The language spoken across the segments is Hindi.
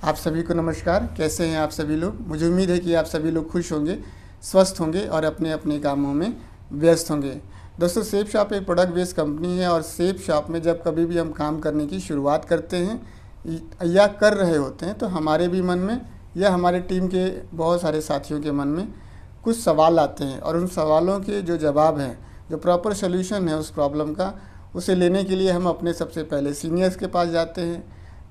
आप सभी को नमस्कार। कैसे हैं आप सभी लोग? मुझे उम्मीद है कि आप सभी लोग खुश होंगे, स्वस्थ होंगे और अपने अपने कामों में व्यस्त होंगे। दोस्तों, सेफ शॉप एक प्रोडक्ट बेस्ड कंपनी है और सेफ शॉप में जब कभी भी हम काम करने की शुरुआत करते हैं या कर रहे होते हैं तो हमारे भी मन में या हमारे टीम के बहुत सारे साथियों के मन में कुछ सवाल आते हैं और उन सवालों के जो जवाब हैं, जो प्रॉपर सोल्यूशन है उस प्रॉब्लम का, उसे लेने के लिए हम अपने सबसे पहले सीनियर्स के पास जाते हैं।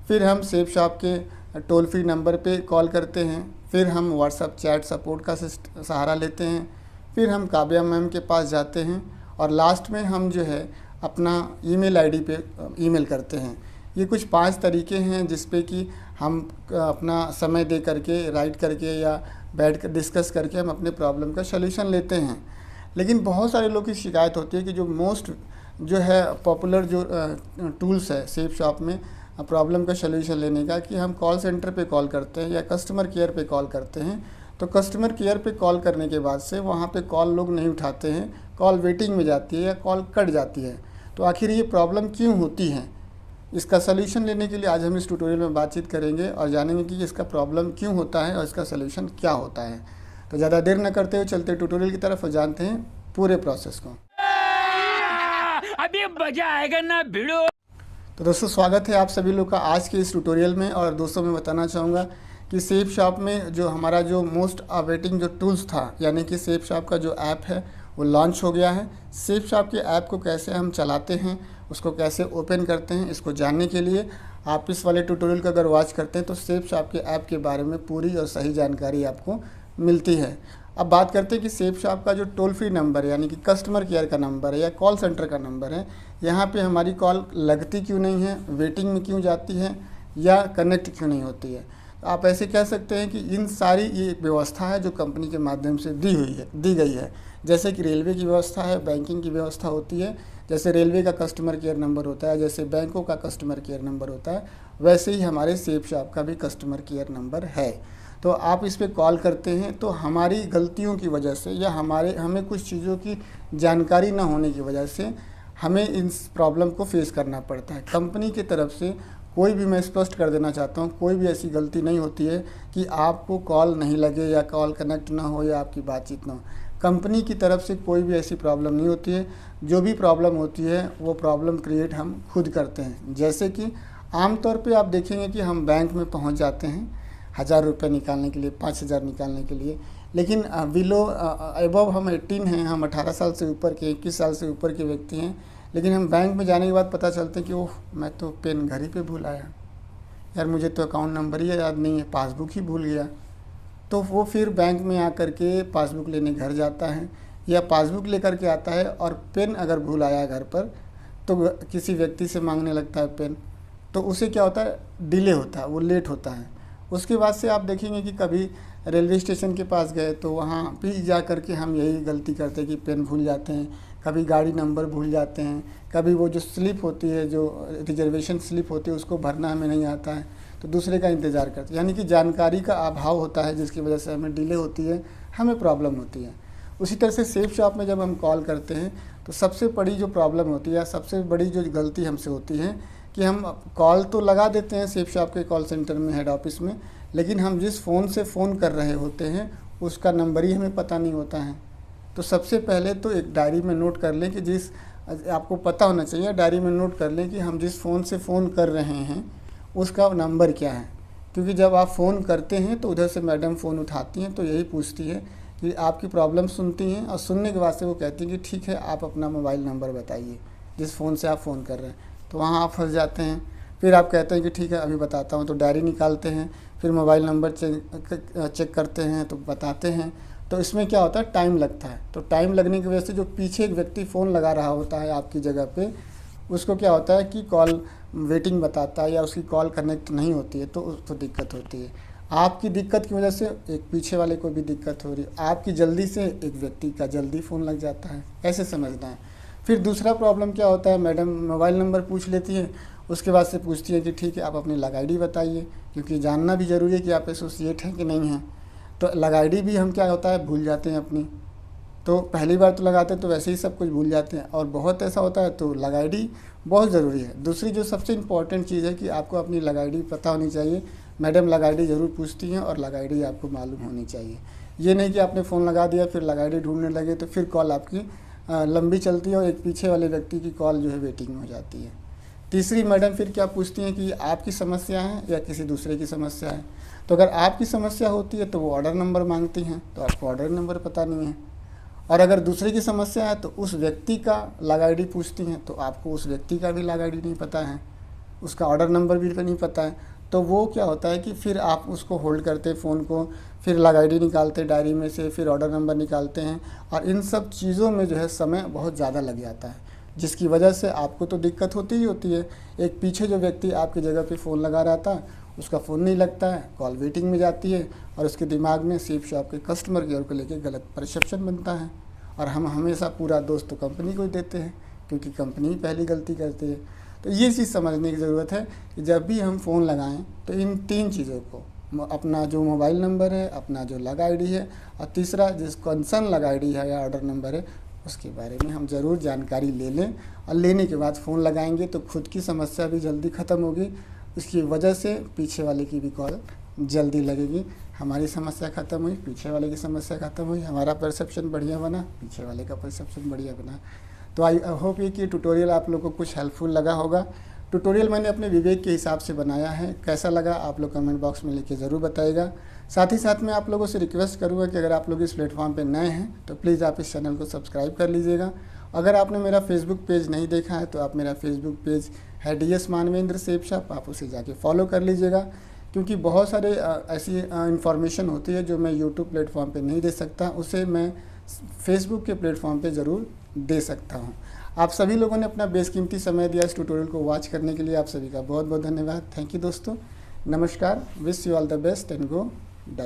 फिर हम सेफ शॉप के टोल फ्री नंबर पे कॉल करते हैं। फिर हम व्हाट्सएप चैट सपोर्ट का सहारा लेते हैं। फिर हम काव्या मैम के पास जाते हैं और लास्ट में हम जो है अपना ईमेल आईडी पे ईमेल करते हैं। ये कुछ 5 तरीके हैं जिस पे कि हम अपना समय दे करके, राइट करके या बैठ कर डिस्कस करके हम अपने प्रॉब्लम का सलूशन लेते हैं। लेकिन बहुत सारे लोग की शिकायत होती है कि जो मोस्ट जो है पॉपुलर जो टूल्स है सेफ शॉप में प्रॉब्लम का सलूशन लेने का, कि हम कॉल सेंटर पे कॉल करते हैं या कस्टमर केयर पे कॉल करते हैं तो कस्टमर केयर पे कॉल करने के बाद से वहाँ पे कॉल लोग नहीं उठाते हैं, कॉल वेटिंग में जाती है या कॉल कट जाती है। तो आखिर ये प्रॉब्लम क्यों होती है, इसका सलूशन लेने के लिए आज हम इस ट्यूटोरियल में बातचीत करेंगे और जानेंगे कि इसका प्रॉब्लम क्यों होता है और इसका सलूशन क्या होता है। तो ज़्यादा देर न करते हुए चलते ट्यूटोरियल की तरफ और जानते हैं पूरे प्रोसेस को। अभी मजा आएगा ना भिड़ो। तो दोस्तों, स्वागत है आप सभी लोग का आज के इस ट्यूटोरियल में। और दोस्तों, मैं बताना चाहूँगा कि सेफ शॉप में जो हमारा जो मोस्ट अवेटिंग जो टूल्स था, यानी कि सेफ शॉप का जो ऐप है वो लॉन्च हो गया है। सेफ शॉप के ऐप को कैसे हम चलाते हैं, उसको कैसे ओपन करते हैं, इसको जानने के लिए आप इस वाले ट्यूटोरियल को अगर वॉच करते हैं तो सेफ शॉप के ऐप के बारे में पूरी और सही जानकारी आपको मिलती है। अब बात करते हैं कि सेफ शॉप का जो टोल फ्री नंबर यानी कि कस्टमर केयर का नंबर है या कॉल सेंटर का नंबर है, यहाँ पे हमारी कॉल लगती क्यों नहीं है, वेटिंग में क्यों जाती है या कनेक्ट क्यों नहीं होती है। तो आप ऐसे कह सकते हैं कि इन सारी ये व्यवस्था है जो कंपनी के माध्यम से दी गई है। जैसे कि रेलवे की व्यवस्था है, बैंकिंग की व्यवस्था होती है, जैसे रेलवे का कस्टमर केयर नंबर होता है, जैसे बैंकों का कस्टमर केयर नंबर होता है, वैसे ही हमारे सेफ शॉप का भी कस्टमर केयर नंबर है। तो आप इस पे कॉल करते हैं तो हमारी गलतियों की वजह से या हमें कुछ चीज़ों की जानकारी ना होने की वजह से हमें इस प्रॉब्लम को फेस करना पड़ता है। कंपनी की तरफ से कोई भी, मैं स्पष्ट कर देना चाहता हूँ, कोई भी ऐसी गलती नहीं होती है कि आपको कॉल नहीं लगे या कॉल कनेक्ट ना हो या आपकी बातचीत ना हो। कंपनी की तरफ से कोई भी ऐसी प्रॉब्लम नहीं होती है। जो भी प्रॉब्लम होती है वो प्रॉब्लम क्रिएट हम खुद करते हैं। जैसे कि आमतौर पर आप देखेंगे कि हम बैंक में पहुँच जाते हैं 1000 रुपये निकालने के लिए, 5000 निकालने के लिए, लेकिन बिलो अबव हम 18 हैं, हम 18 साल से ऊपर के, 21 साल से ऊपर के व्यक्ति हैं, लेकिन हम बैंक में जाने के बाद पता चलता है कि ओह, मैं तो पेन घर ही पे भूल आया यार, मुझे तो अकाउंट नंबर ही याद नहीं है, पासबुक ही भूल गया। तो वो फिर बैंक में आकर के पासबुक लेने घर जाता है या पासबुक लेकर के आता है और पेन अगर भूल आया घर पर तो किसी व्यक्ति से मांगने लगता है पेन। तो उसे क्या होता है, डिले होता है, वो लेट होता है। उसके बाद से आप देखेंगे कि कभी रेलवे स्टेशन के पास गए तो वहाँ भी जा कर के हम यही गलती करते हैं कि पेन भूल जाते हैं, कभी गाड़ी नंबर भूल जाते हैं, कभी वो जो स्लिप होती है, जो रिजर्वेशन स्लिप होती है, उसको भरना हमें नहीं आता है तो दूसरे का इंतज़ार करते हैं। यानी कि जानकारी का अभाव होता है जिसकी वजह से हमें डिले होती है, हमें प्रॉब्लम होती है। उसी तरह से सेफ शॉप में जब हम कॉल करते हैं तो सबसे बड़ी जो प्रॉब्लम होती है या सबसे बड़ी जो गलती हमसे होती है कि हम कॉल तो लगा देते हैं सेफ शॉप के कॉल सेंटर में, हेड ऑफिस में, लेकिन हम जिस फ़ोन से फ़ोन कर रहे होते हैं उसका नंबर ही हमें पता नहीं होता है। तो सबसे पहले तो एक डायरी में नोट कर लें कि आपको पता होना चाहिए, डायरी में नोट कर लें कि हम जिस फ़ोन से फ़ोन कर रहे हैं उसका नंबर क्या है। क्योंकि जब आप फ़ोन करते हैं तो उधर से मैडम फ़ोन उठाती हैं तो यही पूछती है कि आपकी प्रॉब्लम सुनती हैं और सुनने के बाद से वो कहती हैं कि ठीक है, आप अपना मोबाइल नंबर बताइए जिस फ़ोन से आप फ़ोन कर रहे हैं। तो वहाँ आप फंस जाते हैं। फिर आप कहते हैं कि ठीक है, अभी बताता हूँ, तो डायरी निकालते हैं, फिर मोबाइल नंबर चेक करते हैं तो बताते हैं। तो इसमें क्या होता है, टाइम लगता है। तो टाइम लगने की वजह से जो पीछे एक व्यक्ति फ़ोन लगा रहा होता है आपकी जगह पे, उसको क्या होता है कि कॉल वेटिंग बताता है या उसकी कॉल कनेक्ट नहीं होती है तो उसको दिक्कत होती है। आपकी दिक्कत की वजह से एक पीछे वाले को भी दिक्कत हो रही है, आपकी जल्दी से एक व्यक्ति का जल्दी फ़ोन लग जाता है, ऐसे समझना है। फिर दूसरा प्रॉब्लम क्या होता है, मैडम मोबाइल नंबर पूछ लेती है, उसके बाद से पूछती है कि ठीक है, आप अपनी लग आईडी बताइए, क्योंकि जानना भी ज़रूरी है कि आप एसोसिएट हैं कि नहीं हैं। तो लग आईडी भी हम क्या होता है भूल जाते हैं अपनी। तो पहली बार तो लगाते हैं तो वैसे ही सब कुछ भूल जाते हैं, और बहुत ऐसा होता है तो लग आईडी बहुत ज़रूरी है। दूसरी जो सबसे इम्पॉर्टेंट चीज़ है कि आपको अपनी लग आईडी पता होनी चाहिए, मैडम लग आईडी ज़रूर पूछती हैं और लग आईडी आपको मालूम होनी चाहिए। ये नहीं कि आपने फ़ोन लगा दिया फिर लग आईडी ढूंढने लगे तो फिर कॉल आपकी लंबी चलती है और एक पीछे वाले व्यक्ति की कॉल जो है वेटिंग में हो जाती है। तीसरी मैडम फिर क्या पूछती हैं कि आपकी समस्या है या किसी दूसरे की समस्या है। तो अगर आपकी समस्या होती है तो वो ऑर्डर नंबर मांगती हैं, तो आपको ऑर्डर नंबर पता नहीं है। और अगर दूसरे की समस्या है तो उस व्यक्ति का लग आईडी पूछती हैं, तो आपको उस व्यक्ति का भी लग आईडी नहीं पता है, उसका ऑर्डर नंबर भी नहीं पता है। तो वो क्या होता है कि फिर आप उसको होल्ड करते फ़ोन को, फिर लग आईडी निकालते डायरी में से, फिर ऑर्डर नंबर निकालते हैं और इन सब चीज़ों में जो है समय बहुत ज़्यादा लग जाता है, जिसकी वजह से आपको तो दिक्कत होती ही होती है। एक पीछे जो व्यक्ति आपकी जगह पे फ़ोन लगा रहा था उसका फ़ोन नहीं लगता है, कॉल वेटिंग में जाती है और उसके दिमाग में सेफ शॉप के कस्टमर केयर को लेकर गलत परसेप्शन बनता है। और हम हमेशा पूरा दोष तो कंपनी को ही देते हैं, क्योंकि कंपनी ही पहली गलती करती है। तो ये चीज़ समझने की ज़रूरत है कि जब भी हम फ़ोन लगाएं तो इन 3 चीज़ों को, अपना जो मोबाइल नंबर है, अपना जो लग आईडी है और तीसरा जिस कंसर्न लग आईडी है या ऑर्डर नंबर है, उसके बारे में हम ज़रूर जानकारी ले लें। और लेने के बाद फ़ोन लगाएंगे तो खुद की समस्या भी जल्दी ख़त्म होगी, उसकी वजह से पीछे वाले की भी कॉल जल्दी लगेगी। हमारी समस्या ख़त्म हुई, पीछे वाले की समस्या ख़त्म हुई, हमारा परसेप्शन बढ़िया बना, पीछे वाले का परसेप्शन बढ़िया बना। तो आई होप ये कि ट्यूटोरियल आप लोगों को कुछ हेल्पफुल लगा होगा। ट्यूटोरियल मैंने अपने विवेक के हिसाब से बनाया है, कैसा लगा आप लोग कमेंट बॉक्स में लिख के ज़रूर बताइएगा। साथ ही साथ मैं आप लोगों से रिक्वेस्ट करूँगा कि अगर आप लोग इस प्लेटफॉर्म पे नए हैं तो प्लीज़ आप इस चैनल को सब्सक्राइब कर लीजिएगा। अगर आपने मेरा फेसबुक पेज नहीं देखा है तो आप मेरा फेसबुक पेज है DS मानवेंद्र सेफ शॉप, आप उसे जाके फॉलो कर लीजिएगा, क्योंकि बहुत सारे ऐसी इन्फॉर्मेशन होती है जो मैं यूट्यूब प्लेटफॉर्म पे नहीं दे सकता, उसे मैं फेसबुक के प्लेटफॉर्म पे ज़रूर दे सकता हूँ। आप सभी लोगों ने अपना बेशकीमती समय दिया इस ट्यूटोरियल को वॉच करने के लिए, आप सभी का बहुत बहुत धन्यवाद। थैंक यू दोस्तों, नमस्कार, wish you all the best and go dive.